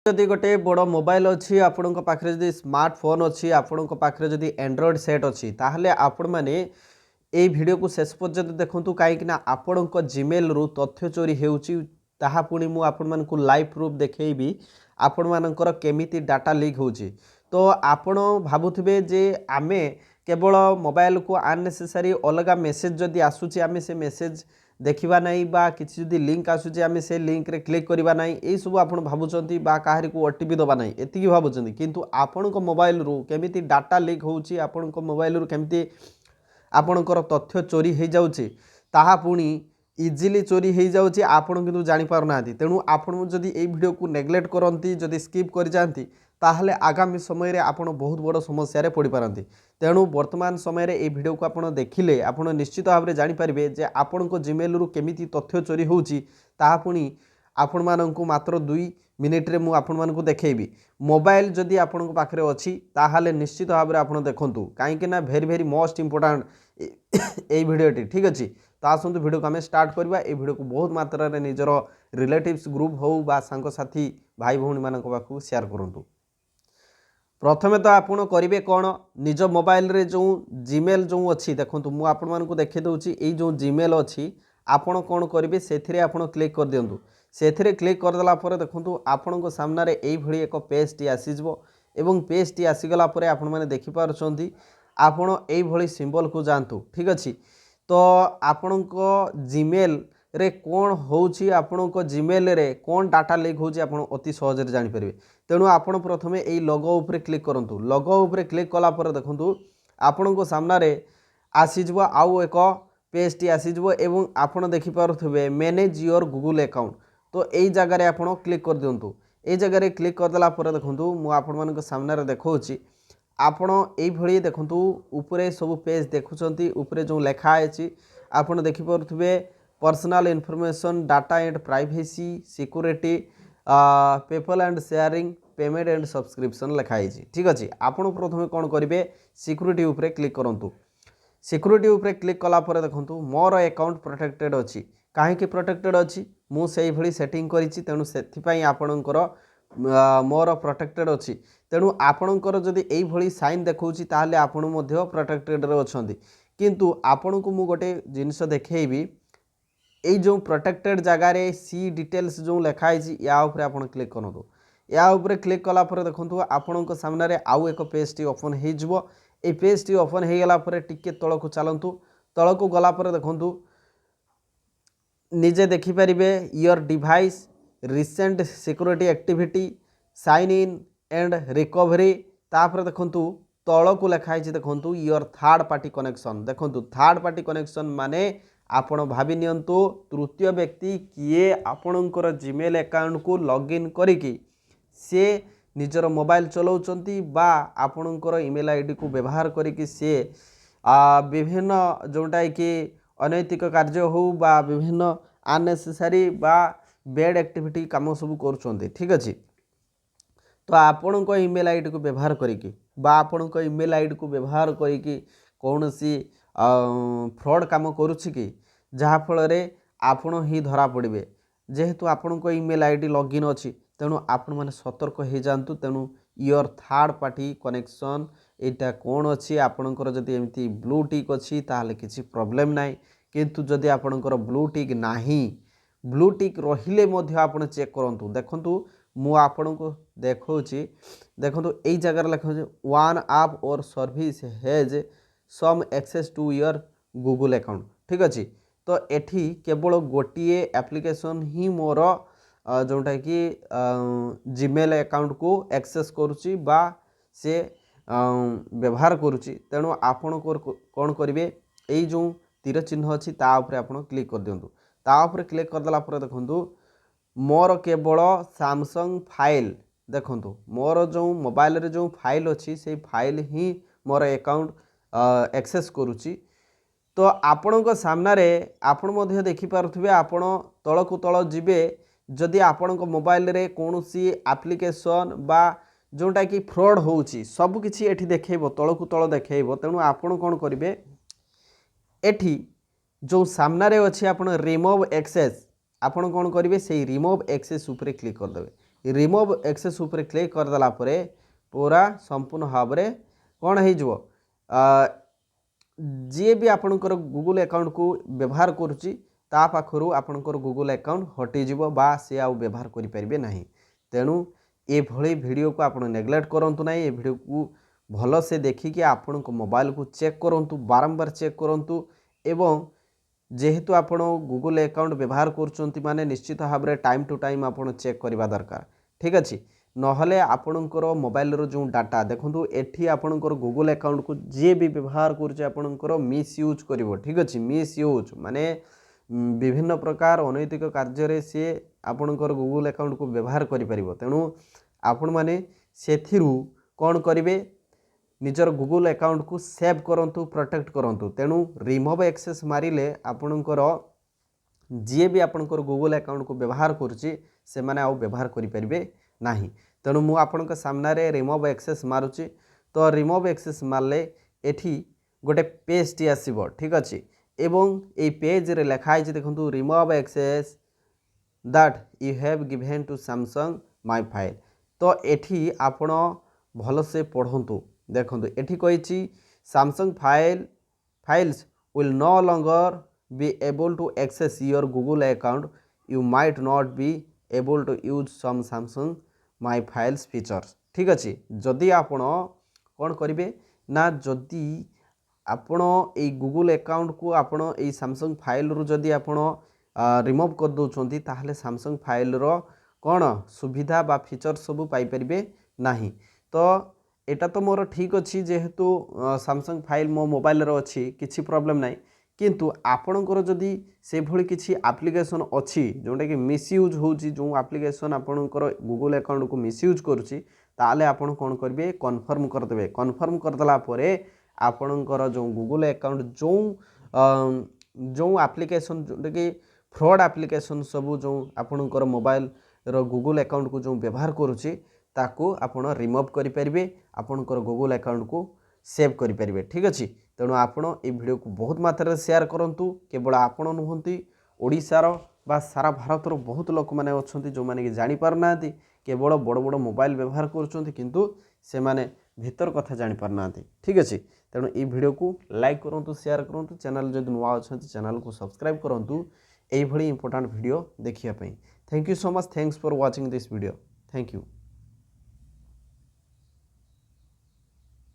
जदि गोटे बड़ मोबाइल अच्छी आपण पाखे जदि स्मार्टफोन अच्छी आपण पाखे जदि एंड्रॉइड सेट अच्छी ताहले आपण माने ए वीडियो को शेष पर्यंत देखंतु कहीं आपण जीमेल रु तथ्य चोरी होउची ताहा पुणी मु आपण मानकु लाइव प्रूफ देखैबी आपण मानकर केमिति डाटा लीक होउची। तो आपण भाबुथिबे जे आमे केवल मोबाइल को अननेसेसरी अलग मेसेज जदि आसुची आमे से मेसेज देखिबा नहीं बा किसी जदि लिंक आसुची आमे से लिंक रे क्लिक करबा नहीं ए सब आपण भाबुचंती बा काहरी को ओटीपी दबा नहीं एतिकी भाबुचंती किंतु आपण को मोबाइल रु केमिति डाटा लीक होउची आपण को मोबाइल रु केमिति आपणकर तथ्य चोरी हो जाऊँगी ताहा पुणी इजिली चोरी हो जाऊँगी आपण किंतु जानि पारुना। तेणु आपण जदि ए वीडियो को नेग्लेक्ट करती जदि स्किप कर जाती ताहले आगामी समय रे आपण बहुत बड़ समस्या रे पड़ी पारती। तेणु वर्तमान समय रे ए वीडियो को आपण देखिले आपण निश्चित भाव में जानिपारे जे आपण को जीमेल रु केमिति तथ्य चोरी होउची ताहा पुणी आपण माननकु मात्र 2 मिनिट रे मु आपण मानकु देखैबी। मोबाइल जदि आपण पाखरे अछि ताहाले निश्चित भाव में आपण देखंतु काहेकि ना भेरी मोस्ट इंपोर्टेंट ए वीडियोटी ठीक अच्छी। तो आसतु वीडियो को आम स्टार्ट करवा ए वीडियो को बहुत मात्रा रे निजर रिलेटिव्स ग्रुप हो बा सांग साथी भाई भौणी मान पाखु शेयर करंतु। प्रथमे तो आपण करिवे कोन निज मोबाइल रे जो जीमेल जो अच्छी देखंतु मु आपण मानकु देखै दउची ए जो जीमेल अच्छी आपण कोन करिवे सेथिरे आपण क्लिक कर दियंतु। सेथिरे क्लिक कर देला परे देखंतु आपण को सामने रे एई भली एक पेज टी आसीजबो एवं पेज टी आसीगला परे आपण माने देखि पारुछंती आपण एई भली सिंबल को जानतु ठीक अच्छी। तो आपण को जीमेल रे कौन होउची आपण को जीमेल रे कौन डाटा लीक होउची आपण अति सहज रे जानि परिबे। तेणु आपण प्रथमे एई लोगो ऊपर क्लिक करंतु। लोगो ऊपर क्लिक कला पर देखंतु आपण को सामने रे आसीजबो आउ एक पेज टी आसीजबो एवं आपण देखि पारुथबे मैनेज योर गूगल अकाउंट। तो एई जगह रे आपण क्लिक कर दियंतु। एई जगह रे क्लिक कर देला पर देखंतु मु आपण मान को सामने रे देखौची आपण एई भली देखंतु ऊपरे सब पेज देखुचंती ऊपरे जो लेखा अछि आपण देखि पारुथबे personal information data and privacy security people and sharing payment and subscription लिखाई ठीक अच्छे। आपण प्रथमे कौन करेंगे सिक्योरिटी उपरे क्लिक करूँ। सिक्योरिटी उपरे क्लिक कला पर देखंतु मोर अकाउंट प्रोटेक्टेड अच्छी कहीं प्रोटेक्टेड अच्छी मुझे भली सेटिंग करिछि तेणु से आपणकर मोर प्रोटेक्टेड अच्छी। तेणु आपणकर जदि एई भली साइन देखौछि ताहले आपण मध्य प्रोटेक्टेड रे अछंती किंतु आपण को मु गोटे जिनिस देखैबी एई जो प्रोटेक्टेड जगह रे सी डिटेल्स जो लिखाई या ऊपर आपण क्लिक करंतु। या ऊपर क्लिक कला पर देखंतु आपणक सामने रे आउ एक पेज टी ओपन हो जिवो। ए पेज टी ओपन हो गला पर टिके तळ को चलंतु। तळ को गला पर देखंतु निजे देखि परिबे your device recent security activity sign in and recovery तापर देखंतु तळ को लिखाई देखंतु योर थर्ड पार्टी कनेक्शन। देखंतु थर्ड पार्टी कनेक्शन माने आपण भाबी नियंतु तृतीय व्यक्ति किए आपणकर जीमेल अकाउंट को लॉगिन करिकी से निजर मोबाइल चलाउचंती बा आपणकर ईमेल आईडी को व्यवहार करिकी से विभिन्न जोटा कि अनैतिक कार्य हो बा विभिन्न अननेसेसरी बा बैड एक्टिविटी काम सब करुचंती ठीक अच्छे। तो आपण को ईमेल आईडी को व्यवहार करिकी बा आपण को ईमेल आईडी को व्यवहार करिकी कौन सी फ्रॉड काम करुछि कि जहाँ फल रे आपण ही धरा पड़े जेहेतु आपण को ईमेल आईडी लॉगिन अच्छी तेणु आपण मैंने सतर्क हो जातु। तेणु योर थर्ड पार्टी कनेक्शन एटा कौन अच्छी आपणकर जदि एमती ब्लू टिक अच्छी ताहले किसी प्रॉब्लम नाई किंतु जदि आपणकर ब्लू टिक नाही ब्लू टिक रहिले मध्य आपण चेक करंतु। देखंतु मु आपण को देखौची देखंतु एई जगह लिखा वन ऐप और service has some access to your Google account ठीक अच्छे। तो एठी केवल गोटे एप्लिकेशन ही मोर जोटा कि जीमेल अकाउंट को एक्सेस करुच्ची बा से व्यवहार करुच्ची। तेणु आपण कौन करेंगे यही जो तीर चिन्ह अच्छी ता उपरे आपण क्लिक कर दिंतु। ता उपरे क्लिक करदेला देखंतु मोर केवल सैमसंग फाइल देखंतु मोर जो मोबाइल रे जो फाइल अच्छी से फाइल ही मोर अकाउंट एक्सेस करुच्ची। तो आपण सामने रे आपण मध्य देखि पारुथिबे आपण तळ को तळ जिबे जदि आपण मोबाइल रे कोनोसी एप्लिकेशन बा जोटा कि फ्रॉड होउची सब किछि एठी देखैबो तळ को तळ देखैबो। तेणु आपण कोन करिवे एठी जो सामने रे अछि आपण रिमूव एक्सेस आपण कोन करिवे सेही रिमूव एक्सेस ऊपर क्लिक कर देबे। रिमूव एक्सेस उपरे क्लिक करदेला परे पूरा संपूर्ण भाव में कौन हो जी भी आपणकर गूगल अकाउंट को व्यवहार करुच्ची ता पाखरु आपणकर गूगल अकाउंट हटिଯିବ बा से आउ व्यवहार करें ना। तेणु ये वीडियो को आप नेग्लेक्ट करूँ ना। ये वीडियो को भल से देखिए आपण मोबाइल को चेक करूँ, बारंबार चेक करूँ एवं जेहेतु आपण गूगल अकाउंट व्यवहार करुँच माने निश्चित भाव में टाइम टू टाइम आप चेक करवा दरकार। ठीक अच्छे नहले आपणकर मोबाइल जो डाटा देखो एठी आपणकर गूगल अकाउंट को जी भी व्यवहार कर मिसयूज कर। ठीक अच्छे मिसयूज माने विभिन्न प्रकार अनैतिक कार्य सी आपणकर गूगल अकाउंट को व्यवहार करें। तेणु आपण मैंने कौन करेंगे निजर गूगल अकाउंट को सेव करूँ, प्रोटेक्ट करूँ। तेणु रिमूव एक्सेस मारिले आपणकर जी भी आपणकर गूगल अकाउंट को व्यवहार करुच्ची से माने आउ व्यवहार करें ना। तेणु मु आपणक सामने रिमूव एक्सेस मारुची तो रिमूव एक्सेस मारले एठी गोटे पेज टी आसीबो। ठीक अच्छे एवं ये पेज रे लिखाई देखो remove access that you have given to Samsung My Files. तो एठी आपण भल से पढ़ंतु देखो एठी कही Samsung files will no longer be able to access your Google account you might not be able to use some Samsung My Files features. ठीक अच्छे जदि आपण कौन करेंगे ना जदि आपण ये गूगल अकाउंट को आपण ये सैमसंग फाइल रु जदि आपण रिमूव कर दौरान ताहले सैमसंग फाइल रो कौन सुविधा बा फीचर सब पाइपर ना। तो एटा तो मोर ठीक अच्छी जेहेतु सैमसंग फाइल मो मोबाइल रो अच्छी किसी प्रॉब्लम ना। किंतु आपणकर जदि से भली किसी एप्लिकेशन अच्छी जोटा कि मिसयूज होची जो एप्लिकेशन आपणकर गूगल अकाउंट को मिसयूज करुच्ची ताले आपण कौन करेंगे कन्फर्म करदे। कन्फर्म करदेला परे आपणकर जो गूगल अकाउंट जो एप्लिकेशन जोटा कि फ्रॉड एप्लिकेशन सब जो आपणकर मोबाइल रो गूगल अकाउंट को जो व्यवहार करुच्ची ताकू आपण रिमूव करें, आपणकर गूगल अकाउंट को सेव करें। ठीक अच्छे तेणु आपण ये वीडियो को बहुत मात्रा शेयर करूँ। केवल आपण नुहति ओडिशार बा सारा भारतर बहुत लोक मैंने अच्छा जो मैंने कि जापर ना केवल बड़ बड़ मोबाइल व्यवहार कर माने भीतर कथा जापर ना। ठीक अच्छे तेणु ये वीडियो को लाइक करूँ, शेयर करूँ, चैनल जब नुआ अच्छा चैनल को सब्सक्राइब करूँ यही इंपोर्टेंट वीडियो देखिए। Thank you so much, thanks for watching this video. Thank you.